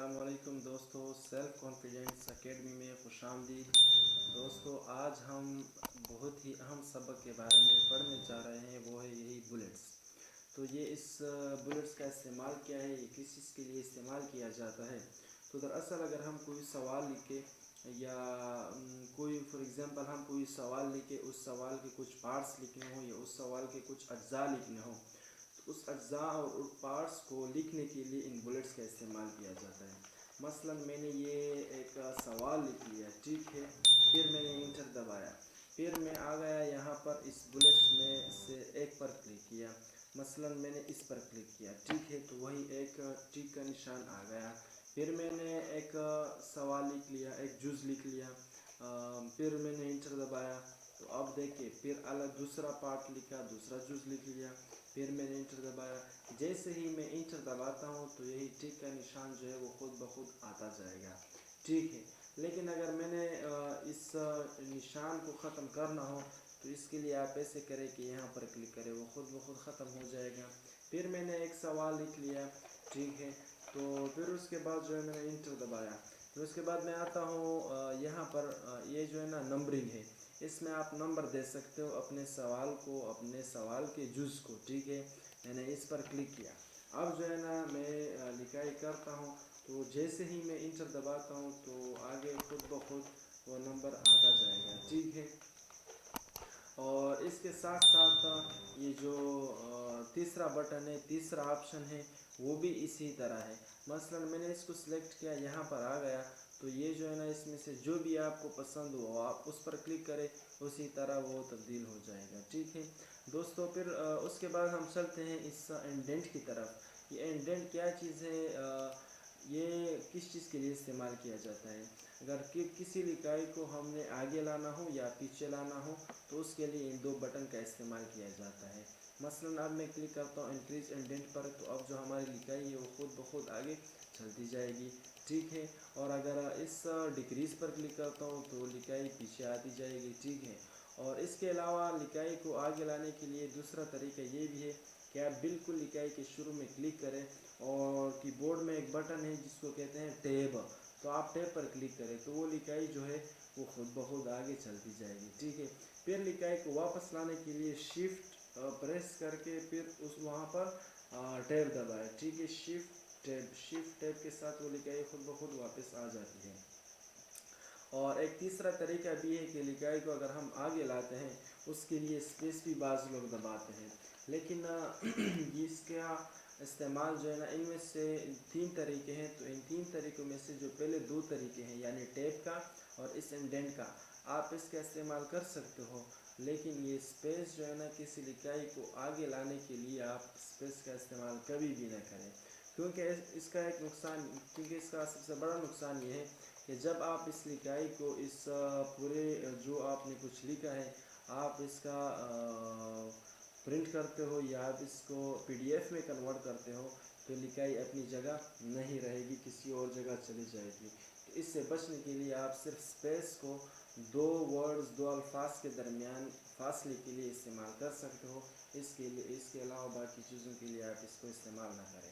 अस्सलामुअलैकुम दोस्तों, self confidence academy में खुशामदीद। दोस्तों, आज हम बहुत ही अहम सबक के बारे में पढ़ने जा रहे हैं, वो है यही बुलेट्स। तो ये इस बुलेट्स का इस्तेमाल क्या है, ये किस चीज़ के लिए इस्तेमाल किया जाता है। तो दरअसल अगर हम कोई सवाल लिखे या कोई फॉर एग्ज़ाम्पल हम कोई सवाल लिखे, उस सवाल के कुछ पार्ट्स लिखने हों या उस सवाल के कुछ अज्जा लिखने हों, तो उस अज्जा और पार्ट्स को लिखने के लिए इन बुलेट्स का इस्तेमाल किया जाता है। मसलन मैंने ये एक सवाल लिख लिया, ठीक है, फिर मैंने इंटर दबाया, फिर मैं आ गया यहाँ पर इस बुलेट्स में से एक पर क्लिक किया। मसलन मैंने इस पर क्लिक किया, ठीक है, तो वही एक टिक का निशान आ गया। फिर मैंने एक सवाल लिख लिया, एक जुज़ लिख लिया, फिर मैंने इंटर दबाया, तो अब देखिए फिर अलग दूसरा पार्ट लिखा, दूसरा जुज़ लिख लिया, फिर मैंने इंटर दबाया। जैसे ही मैं इंटर दबाता हूँ तो यही टिक का निशान जो है वो खुद ब खुद आता जाएगा, ठीक है। लेकिन अगर मैंने इस निशान को ख़त्म करना हो तो इसके लिए आप ऐसे करें कि यहाँ पर क्लिक करें, वो खुद ब खुद ख़त्म हो जाएगा। फिर मैंने एक सवाल लिख लिया, ठीक है, तो फिर उसके बाद जो है मैंने इंटर दबाया। फिर उसके बाद मैं आता हूँ यहाँ पर ये जो है ना नंबरिंग है, इसमें आप नंबर दे सकते हो अपने सवाल को, अपने सवाल के जुज़ को, ठीक है। मैंने इस पर क्लिक किया, अब जो है ना मैं लिखाई करता हूँ, तो जैसे ही मैं इंटर दबाता हूँ तो आगे खुद ब खुद वो नंबर आता जाएगा, ठीक है। और इसके साथ साथ ये जो तीसरा बटन है, तीसरा ऑप्शन है, वो भी इसी तरह है। मसलन मैंने इसको सिलेक्ट किया, यहाँ पर आ गया, तो ये जो है ना इसमें से जो भी आपको पसंद हो आप उस पर क्लिक करें, उसी तरह वो तब्दील हो जाएगा, ठीक है दोस्तों। फिर उसके बाद हम चलते हैं इस इंडेंट की तरफ। ये इंडेंट क्या चीज़ है, ये किस चीज़ के लिए इस्तेमाल किया जाता है। अगर किसी लिखाई को हमने आगे लाना हो या पीछे लाना हो तो उसके लिए इन दो बटन का इस्तेमाल किया जाता है। मसलन अब मैं क्लिक करता हूँ इंक्रीज इंडेंट पर, तो अब जो हमारी लिखाई है वो खुद ब खुद आगे चलती जाएगी, ठीक है। और अगर इस डिक्रीज़ पर क्लिक करता हूँ तो लिखाई पीछे आती जाएगी, ठीक है। और इसके अलावा लिखाई को आगे लाने के लिए दूसरा तरीका ये भी है कि आप बिल्कुल लिखाई के शुरू में क्लिक करें और कीबोर्ड में एक बटन है जिसको कहते हैं टैब, तो आप टैब पर क्लिक करें तो वो लिखाई जो है वो खुद ब खुद आगे चलती जाएगी, ठीक है। फिर लिखाई को वापस लाने के लिए शिफ्ट प्रेस करके फिर उस वहाँ पर टैब दबाएं, ठीक है। शिफ्ट टैब के साथ वो लिखाई खुद ब खुद वापस आ जाती है। और एक तीसरा तरीका भी है कि लिखाई को अगर हम आगे लाते हैं उसके लिए स्पेस भी बाज़ लोग दबाते हैं, लेकिन इसका इस्तेमाल जो है ना इनमें से 3 तरीके हैं। तो इन 3 तरीक़ों में से जो पहले 2 तरीके हैं यानी टैब का और इस इंडेंट का, आप इसका इस्तेमाल कर सकते हो। लेकिन ये स्पेस जो है ना किसी लिखाई को आगे लाने के लिए आप स्पेस का इस्तेमाल कभी भी ना करें, क्योंकि इसका एक नुकसान, क्योंकि इसका सबसे बड़ा नुकसान ये है कि जब आप इस लिखाई को इस पूरे जो आपने कुछ लिखा है आप इसका प्रिंट करते हो या आप इसको PDF में कन्वर्ट करते हो तो लिखाई अपनी जगह नहीं रहेगी, किसी और जगह चली जाएगी। तो इससे बचने के लिए आप सिर्फ स्पेस को 2 वर्ड्स, 2 अल्फाज के दरमियान फासले के लिए इस्तेमाल कर सकते हो। इसके अलावा बाकी चीज़ों के लिए आप इसको इस्तेमाल ना करें।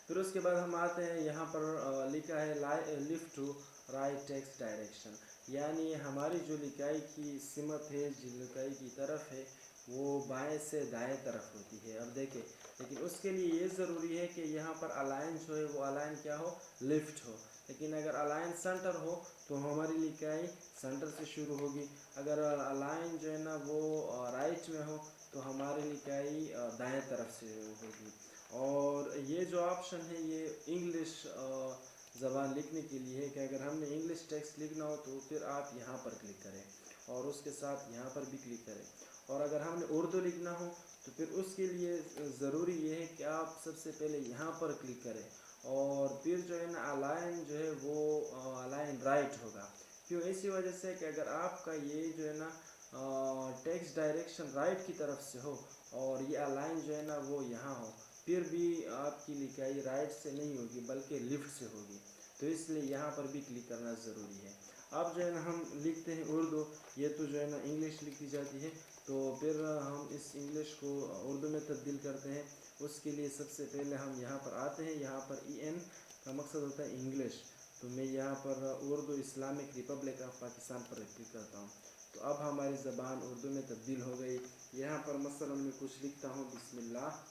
फिर उसके बाद हम आते हैं यहाँ पर लिखा है left to right text direction, यानी हमारी जो लिखाई की सिमत है, जो लिखाई की तरफ है वो बाएं से दाएं तरफ होती है। अब देखें, लेकिन उसके लिए ये ज़रूरी है कि यहाँ पर अलाइन जो है वो अलाइन क्या हो, लिफ्ट हो। लेकिन अगर अलाइन सेंटर हो तो हमारी लिखाई सेंटर से शुरू होगी, अगर अलाइन जो है ना वो राइट में हो तो हमारी लिखाई दाएं तरफ से होगी। और ये जो ऑप्शन है ये इंग्लिश ज़बान लिखने के लिए है कि अगर हमने इंग्लिश टेक्स्ट लिखना हो तो फिर आप यहाँ पर क्लिक करें और उसके साथ यहाँ पर भी क्लिक करें। और अगर हमने उर्दू लिखना हो तो फिर उसके लिए ज़रूरी ये है कि आप सबसे पहले यहाँ पर क्लिक करें और फिर जो है ना अलाइन जो है वो अलाइन राइट होगा। क्यों? इसी वजह से कि अगर आपका ये जो है ना टेक्स्ट डायरेक्शन राइट की तरफ से हो और ये अलाइन जो है ना वो यहाँ हो, फिर भी आपकी लिखाई राइट से नहीं होगी बल्कि लिफ्ट से होगी। तो इसलिए यहाँ पर भी क्लिक करना ज़रूरी है। अब जो है ना हम लिखते हैं उर्दू, ये तो जो है ना इंग्लिश लिखी जाती है, तो फिर हम इस इंग्लिश को उर्दू में तब्दील करते हैं। उसके लिए सबसे पहले हम यहाँ पर आते हैं, यहाँ पर EN, का मकसद होता है इंग्लिश। तो मैं यहाँ पर Urdu Islamic Republic of Pakistan पर क्लिक करता हूँ। तो अब हमारी ज़बान उर्दू में तब्दील हो गई। यहाँ पर मसलन मैं कुछ लिखता हूँ, बिस्मिल्लाह।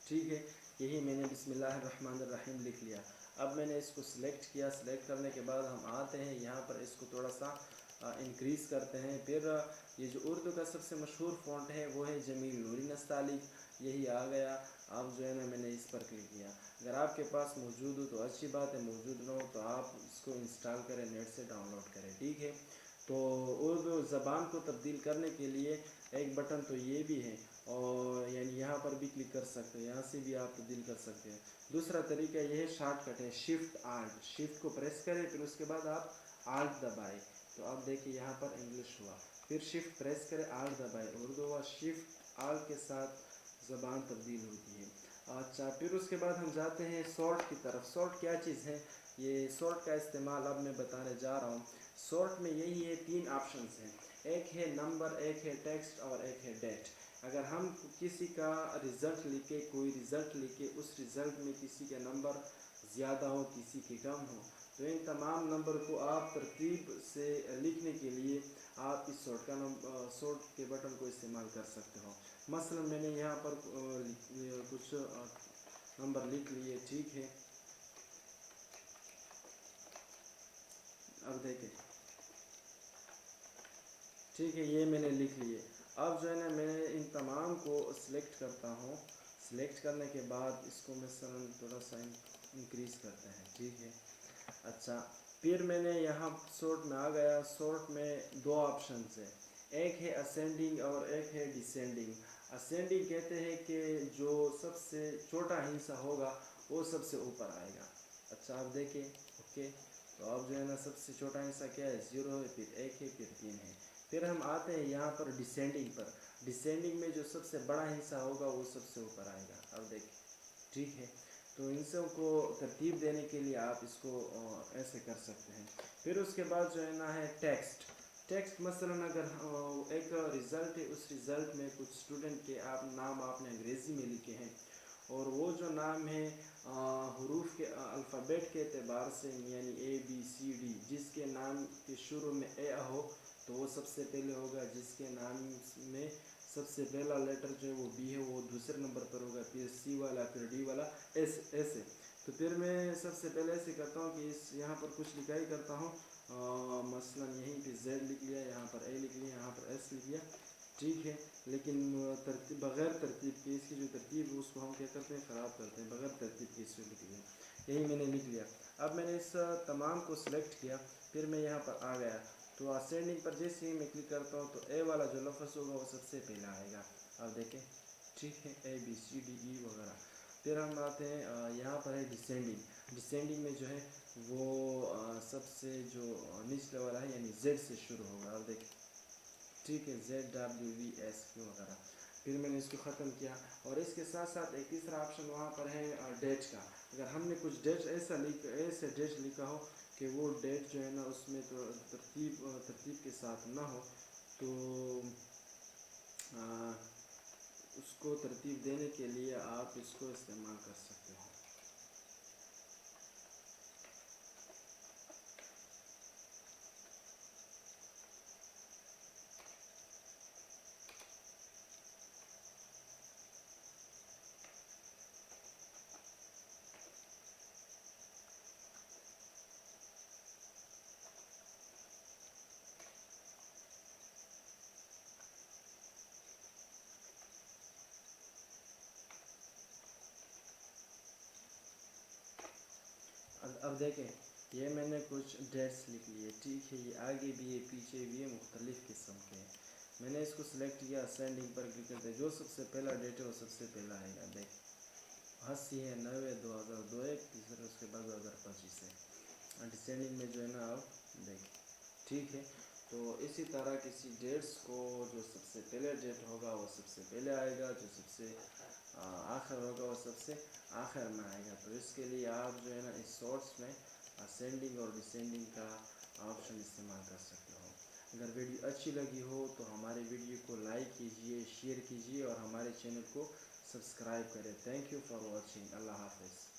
ठीक है, यही मैंने बिस्मिल्लाहिर्रहमानिर्रहीम लिख लिया। अब मैंने इसको सिलेक्ट किया। सिलेक्ट करने के बाद हम आते हैं यहाँ पर, इसको थोड़ा सा इंक्रीज़ करते हैं। फिर ये जो उर्दू का सबसे मशहूर फ़ॉन्ट है वो है जमील नूरी नस्तालिक, यही आ गया। अब जो है ना मैंने इस पर क्लिक किया। अगर आपके पास मौजूद हो तो अच्छी बात है, मौजूद ना हो तो आप इसको इंस्टॉल करें, नेट से डाउनलोड करें। ठीक है, तो उर्दू ज़बान को तब्दील करने के लिए एक बटन तो ये भी है, और यानी यहाँ पर भी क्लिक कर सकते हैं, यहाँ से भी आप तब्दील कर सकते हैं। दूसरा तरीका यह है, शॉर्टकट है शिफ्ट आल्ट। शिफ्ट को प्रेस करें, फिर उसके बाद आप आल्ट दबाएं। तो अब देखिए यहाँ पर इंग्लिश हुआ, फिर शिफ्ट प्रेस करें, आल्ट दबाएं, उर्दू हुआ। शिफ्ट आल्ट के साथ ज़बान तब्दील होती है। अच्छा, फिर उसके बाद हम जाते हैं सॉर्ट की तरफ। सॉर्ट क्या चीज़ है, ये सॉर्ट का इस्तेमाल अब मैं बताने जा रहा हूँ। सॉर्ट में यही है, 3 ऑप्शंस हैं, एक है नंबर, एक है टेक्स्ट और एक है डेट। अगर हम किसी का रिज़ल्ट लिखे, कोई रिज़ल्ट लिखे, उस रिज़ल्ट में किसी का नंबर ज़्यादा हो, किसी के कम हो, तो इन तमाम नंबर को आप तरतीब से लिखने के लिए आप इस सॉर्ट के बटन को इस्तेमाल कर सकते हो। मसलन मैंने यहाँ पर कुछ नंबर लिख लिए। ठीक है, अब देखें, ठीक है, ये मैंने लिख लिए। अब जो है ना मैं इन तमाम को सिलेक्ट करता हूँ। सिलेक्ट करने के बाद इसको मैं थोड़ा सा इंक्रीज़ करते हैं। ठीक है, अच्छा, फिर मैंने यहाँ सॉर्ट में आ गया। सॉर्ट में 2 ऑप्शन है, एक है असेंडिंग और एक है डिसेंडिंग। असेंडिंग कहते हैं कि जो सबसे छोटा हिस्सा होगा वो सबसे ऊपर आएगा। अच्छा, आप देखें, ओके। तो अब जो है ना सबसे छोटा हिस्सा क्या है, 0 है, फिर 1 है, फिर 3 है। फिर हम आते हैं यहाँ पर डिसेंडिंग पर। डिसेंडिंग में जो सबसे बड़ा हिस्सा होगा वो सबसे ऊपर आएगा। अब देखिए, ठीक है, तो इन सब को तरतीब देने के लिए आप इसको ऐसे कर सकते हैं। फिर उसके बाद जो है ना है टेक्स्ट। टेक्स्ट मसलन अगर एक रिज़ल्ट है, उस रिज़ल्ट में कुछ स्टूडेंट के आप नाम आपने अंग्रेज़ी में लिखे हैं, और वो जो नाम है हरूफ के अल्फ़ाबेट के एतबार से, यानी ABCD, जिसके नाम के शुरू में ए हो तो वो सबसे पहले होगा, जिसके नाम में सबसे पहला लेटर जो है वो बी है वो दूसरे नंबर पर होगा, फिर सी वाला, फिर डी वाला, ऐसे। तो फिर मैं सबसे पहले ऐसे करता हूँ कि इस यहाँ पर कुछ लिखा ही करता हूँ। मसलन यहीं पे Z लिख लिया, यहाँ पर A लिख लिया, यहाँ पर S लिख लिया। ठीक है, लेकिन बग़ैर तरतीब के, इसकी जो तरतीब है उसको हम क्या करते हैं, ख़राब करते हैं। बग़ैर तरतीब के इसको लिख लिया, यही मैंने लिख लिया। अब मैंने इस तमाम को सिलेक्ट किया, फिर मैं यहाँ पर आ गया। तो असेंडिंग पर जैसे ही मैं क्लिक करता हूँ तो ए वाला जो लफ्ज़ होगा वो सबसे पहला आएगा। अब देखें, ठीक है, ABCDE वगैरह। फिर हम आते हैं यहाँ पर है डिसेंडिंग। डिसेंडिंग में जो है वो सबसे जो निचले वाला है, यानी Z से शुरू होगा। अब देखें, ठीक है, ZWVSQ वगैरह। फिर मैंने इसको ख़त्म किया, और इसके साथ साथ एक तीसरा ऑप्शन वहाँ पर है डेट का। अगर हमने कुछ डेट ऐसे डेट लिखा हो कि वो डेट जो है ना उसमें तो तरतीब के साथ ना हो, तो उसको तरतीब देने के लिए आप इसको इस्तेमाल कर सकते हो। अब देखें, ये मैंने कुछ डेट्स लिख लिए। ठीक है, ये आगे भी है, पीछे भी है, मुख्तलिफ़ किस्म के हैं। मैंने इसको सिलेक्ट किया, असेंडिंग पर क्लिक करते हैं, जो सबसे पहला डेट है वो सबसे पहला आएगा। देख, 80 है, 90, 2002 है, तीसरा उसके बाद 2025 है। डिसेंडिंग में जो है ना, आप देख, ठीक है। तो इसी तरह किसी डेट्स को जो सबसे पहले डेट होगा वो सबसे पहले आएगा, जो सबसे आखिर होगा वो सबसे आखिर में आएगा। तो इसके लिए आप जो है ना इस सॉर्ट्स में असेंडिंग और डिसेंडिंग का ऑप्शन इस्तेमाल कर सकते हो। اگر ویڈیو اچھی لگی ہو تو ہمارے ویڈیو کو لائک کیجئے، شیئر کیجئے اور ہمارے چینل کو سبسکرائب کریں۔ Thank you for watching. اللہ حافظ۔